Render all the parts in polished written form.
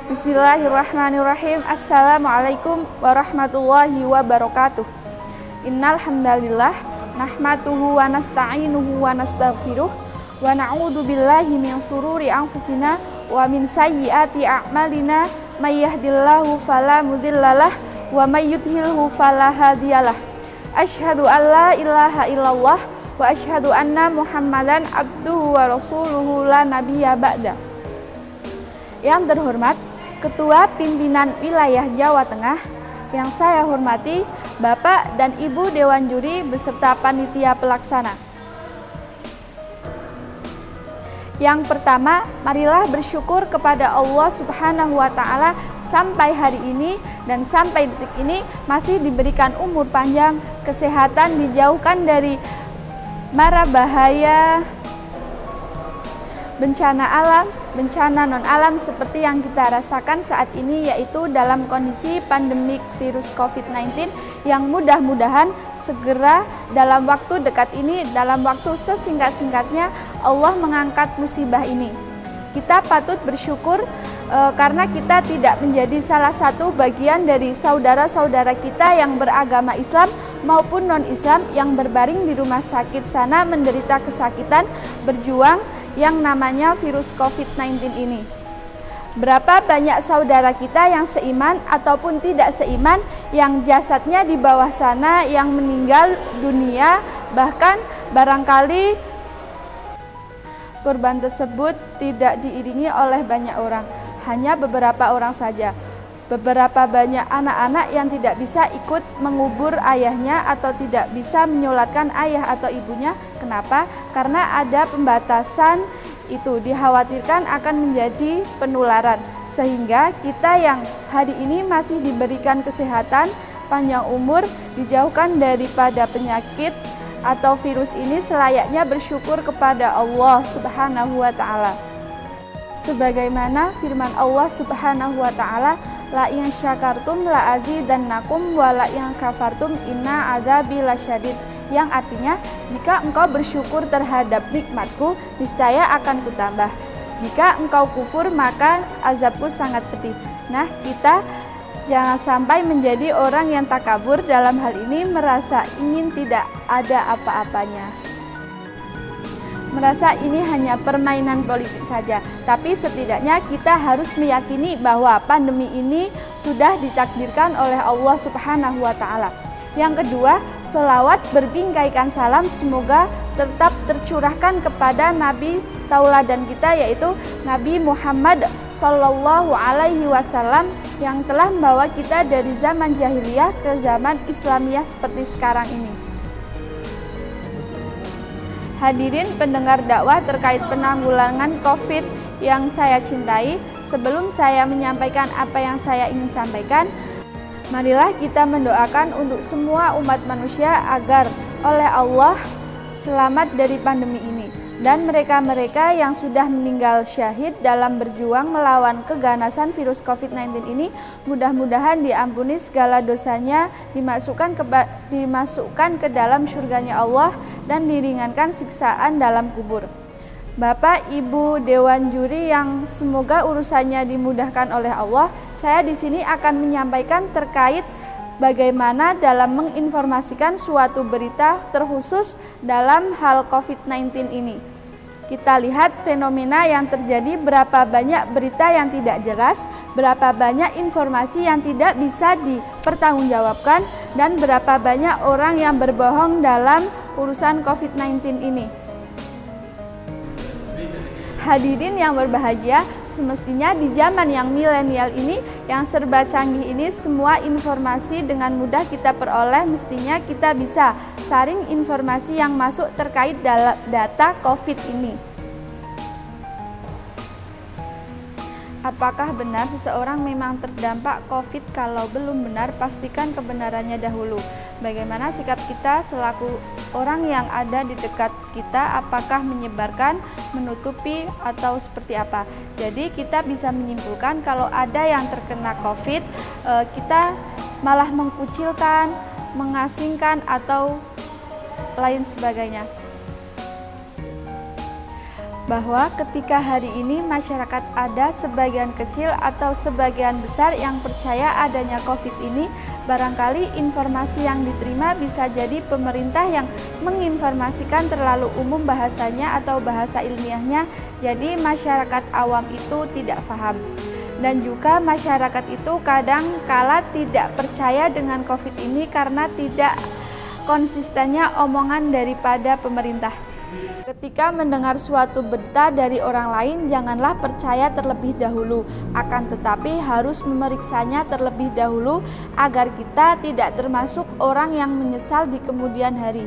Bismillahirrahmanirrahim. Assalamualaikum warahmatullahi wabarakatuh. Innal hamdalillah nahmaduhu wa nasta'inuhu wa nastaghfiruh wa na'udzu billahi min shururi anfusina wa min sayyiati a'malina may yahdihillahu fala mudhillalah wa may yudhlilhu fala hadiyalah. Asyhadu an la ilaha illallah wa asyhadu anna Muhammadan abduhu wa rasuluhu la nabiyya ba'da. Yang terhormat Ketua Pimpinan Wilayah Jawa Tengah, yang saya hormati Bapak dan Ibu Dewan Juri beserta panitia pelaksana. Yang pertama, marilah bersyukur kepada Allah Subhanahu wa Ta'ala sampai hari ini dan sampai detik ini masih diberikan umur panjang, kesehatan, dijauhkan dari mara bahaya, bencana alam, bencana non-alam seperti yang kita rasakan saat ini, yaitu dalam kondisi pandemik virus COVID-19 yang mudah-mudahan segera dalam waktu dekat ini, dalam waktu sesingkat-singkatnya Allah mengangkat musibah ini. Kita patut bersyukur karena kita tidak menjadi salah satu bagian dari saudara-saudara kita yang beragama Islam maupun non-Islam yang berbaring di rumah sakit sana menderita kesakitan berjuang yang namanya virus COVID-19 ini. Berapa banyak saudara kita yang seiman ataupun tidak seiman yang jasadnya di bawah sana yang meninggal dunia, bahkan barangkali korban tersebut tidak diiringi oleh banyak orang, hanya beberapa orang saja. Beberapa banyak anak-anak yang tidak bisa ikut mengubur ayahnya atau tidak bisa menyolatkan ayah atau ibunya. Kenapa? Karena ada pembatasan, itu dikhawatirkan akan menjadi penularan. Sehingga kita yang hari ini masih diberikan kesehatan, panjang umur, dijauhkan daripada penyakit atau virus ini, selayaknya bersyukur kepada Allah Subhanahu wa Ta'ala. Sebagaimana firman Allah Subhanahu wa Ta'ala, la in syakartum la azidannakum wa la in kafartum inna adzabi lasyadid, yang artinya jika engkau bersyukur terhadap nikmatku, niscaya akan kutambah. Jika engkau kufur, maka azabku sangat pedih. Nah, kita jangan sampai menjadi orang yang takabur dalam hal ini, merasa ingin tidak ada apa-apanya, merasa ini hanya permainan politik saja. Tapi setidaknya kita harus meyakini bahwa pandemi ini sudah ditakdirkan oleh Allah Subhanahu wa Ta'ala. Yang kedua, sholawat berbingkaikan salam semoga tetap tercurahkan kepada Nabi tauladan kita, yaitu Nabi Muhammad Sallallahu Alaihi Wasallam, yang telah membawa kita dari zaman jahiliyah ke zaman Islamiyah seperti sekarang ini. Hadirin pendengar dakwah terkait penanggulangan COVID yang saya cintai, sebelum saya menyampaikan apa yang saya ingin sampaikan, marilah kita mendoakan untuk semua umat manusia agar oleh Allah selamat dari pandemi ini, dan mereka-mereka yang sudah meninggal syahid dalam berjuang melawan keganasan virus COVID-19 ini, mudah-mudahan diampuni segala dosanya, dimasukkan ke dalam surganya Allah, dan diringankan siksaan dalam kubur. Bapak, Ibu Dewan Juri yang semoga urusannya dimudahkan oleh Allah, saya di sini akan menyampaikan terkait bagaimana dalam menginformasikan suatu berita terkhusus dalam hal COVID-19 ini. Kita lihat fenomena yang terjadi, berapa banyak berita yang tidak jelas, berapa banyak informasi yang tidak bisa dipertanggungjawabkan, dan berapa banyak orang yang berbohong dalam urusan COVID-19 ini. Hadirin yang berbahagia, semestinya di zaman yang milenial ini, yang serba canggih ini, semua informasi dengan mudah kita peroleh. Mestinya kita bisa saring informasi yang masuk terkait data COVID ini. Apakah benar seseorang memang terdampak COVID? Kalau belum benar, pastikan kebenarannya dahulu. Bagaimana sikap kita selaku orang yang ada di dekat kita? Apakah menyebarkan, menutupi, atau seperti apa? Jadi kita bisa menyimpulkan kalau ada yang terkena COVID, kita malah mengkucilkan, mengasingkan, atau lain sebagainya. bahwa ketika hari ini masyarakat ada sebagian kecil atau sebagian besar yang percaya adanya COVID ini, barangkali informasi yang diterima bisa jadi pemerintah yang menginformasikan terlalu umum bahasanya atau bahasa ilmiahnya, jadi masyarakat awam itu tidak paham. Dan juga masyarakat itu kadang kala tidak percaya dengan COVID ini karena tidak konsistennya omongan daripada pemerintah. Ketika mendengar suatu berita dari orang lain, janganlah percaya terlebih dahulu, akan tetapi harus memeriksanya terlebih dahulu agar kita tidak termasuk orang yang menyesal di kemudian hari.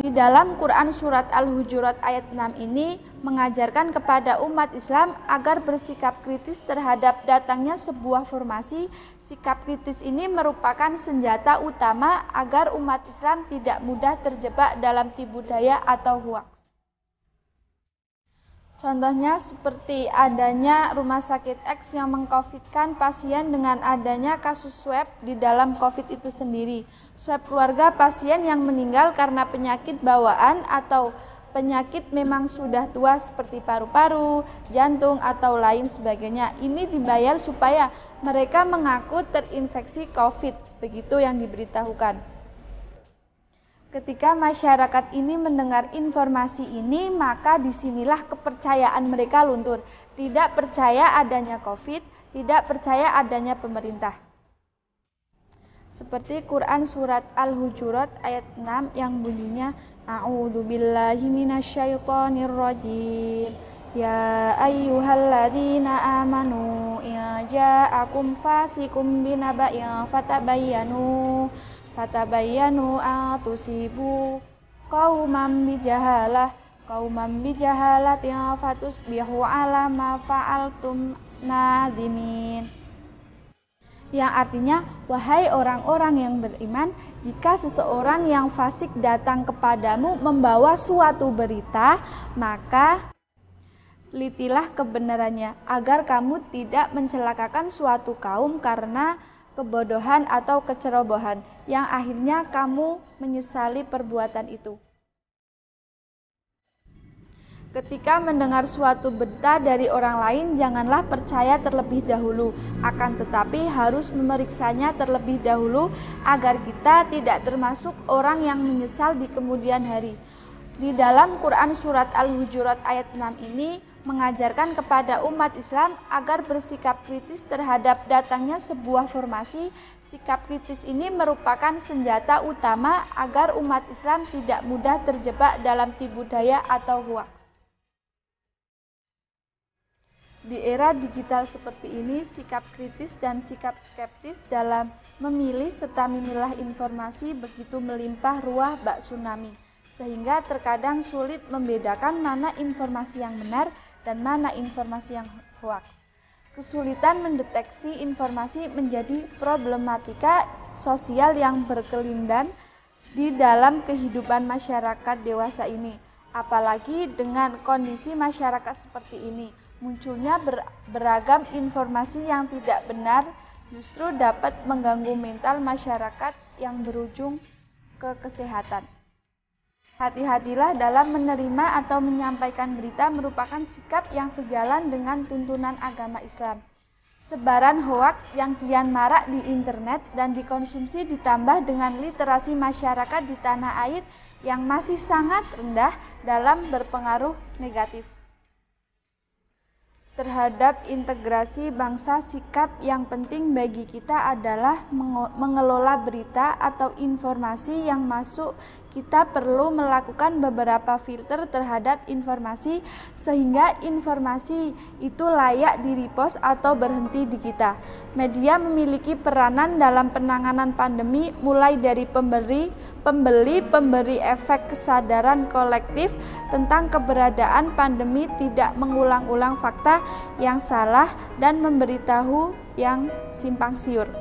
Di dalam Quran Surat Al-Hujurat ayat 6 ini mengajarkan kepada umat Islam agar bersikap kritis terhadap datangnya sebuah formasi. Sikap kritis ini merupakan senjata utama agar umat Islam tidak mudah terjebak dalam tipu daya atau hoaks. Contohnya seperti adanya rumah sakit X yang meng-COVID-kan pasien dengan adanya kasus swab di dalam COVID itu sendiri. Swab keluarga pasien yang meninggal karena penyakit bawaan atau penyakit memang sudah tua seperti paru-paru, jantung, atau lain sebagainya. Ini dibayar supaya mereka mengaku terinfeksi COVID, begitu yang diberitahukan. Ketika masyarakat ini mendengar informasi ini, maka disinilah kepercayaan mereka luntur. Tidak percaya adanya COVID, tidak percaya adanya pemerintah. Seperti Quran Surat Al-Hujurat ayat 6 yang bunyinya, A'udzubillahi minasyaitonirrajim. Ya ayyuhalladzina amanu in ja'akum fasikum binaba'in fatabayyanu atusibu qauman bijahalatin fatusbihu ala ma fa'altum nadimin. Yang artinya, wahai orang-orang yang beriman, jika seseorang yang fasik datang kepadamu membawa suatu berita, maka telitilah kebenarannya, agar kamu tidak mencelakakan suatu kaum karena kebodohan atau kecerobohan, yang akhirnya kamu menyesali perbuatan itu. Ketika mendengar suatu berita dari orang lain, janganlah percaya terlebih dahulu, akan tetapi harus memeriksanya terlebih dahulu agar kita tidak termasuk orang yang menyesal di kemudian hari. Di dalam Quran Surat Al-Hujurat ayat 6 ini mengajarkan kepada umat Islam agar bersikap kritis terhadap datangnya sebuah formasi. Sikap kritis ini merupakan senjata utama agar umat Islam tidak mudah terjebak dalam tipu daya atau hoaks. Di era digital seperti ini, sikap kritis dan sikap skeptis dalam memilih serta memilah informasi begitu melimpah ruah bak tsunami, sehingga terkadang sulit membedakan mana informasi yang benar dan mana informasi yang hoaks. Kesulitan mendeteksi informasi menjadi problematika sosial yang berkelindan di dalam kehidupan masyarakat dewasa ini. Apalagi dengan kondisi masyarakat seperti ini, munculnya beragam informasi yang tidak benar justru dapat mengganggu mental masyarakat yang berujung ke kesehatan. Hati-hatilah dalam menerima atau menyampaikan berita merupakan sikap yang sejalan dengan tuntunan agama Islam. Sebaran hoaks yang kian marak di internet dan dikonsumsi ditambah dengan literasi masyarakat di tanah air yang masih sangat rendah dalam berpengaruh negatif terhadap integrasi bangsa. Sikap yang penting bagi kita adalah mengelola berita atau informasi yang masuk. Kita perlu melakukan beberapa filter terhadap informasi sehingga informasi itu layak di-repost atau berhenti di kita. Media memiliki peranan dalam penanganan pandemi, mulai dari pemberi efek kesadaran kolektif tentang keberadaan pandemi, tidak mengulang-ulang fakta yang salah dan memberitahu yang simpang siur.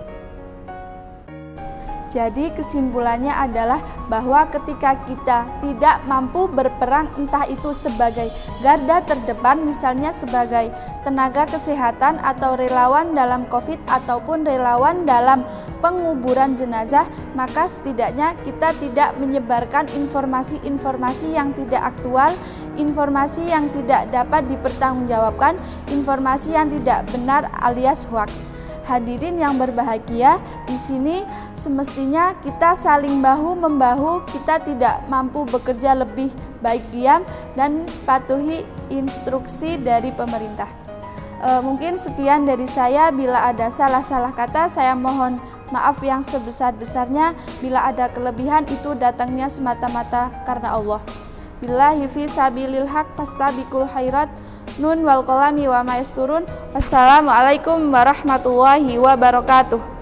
Jadi kesimpulannya adalah bahwa ketika kita tidak mampu berperang, entah itu sebagai garda terdepan, misalnya sebagai tenaga kesehatan atau relawan dalam COVID ataupun relawan dalam penguburan jenazah, maka setidaknya kita tidak menyebarkan informasi-informasi yang tidak aktual, informasi yang tidak dapat dipertanggungjawabkan, informasi yang tidak benar alias hoax. Hadirin yang berbahagia, di sini semestinya kita saling bahu-membahu, kita tidak mampu bekerja lebih baik diam dan patuhi instruksi dari pemerintah. Mungkin sekian dari saya. Bila ada salah-salah kata, saya mohon maaf yang sebesar-besarnya. Bila ada kelebihan, itu datangnya semata-mata karena Allah. Billahi fi sabilil haq fastabiqul khairat. Nun wal qalami wa ma yasturun. Wassalamualaikum warahmatullahi wabarakatuh.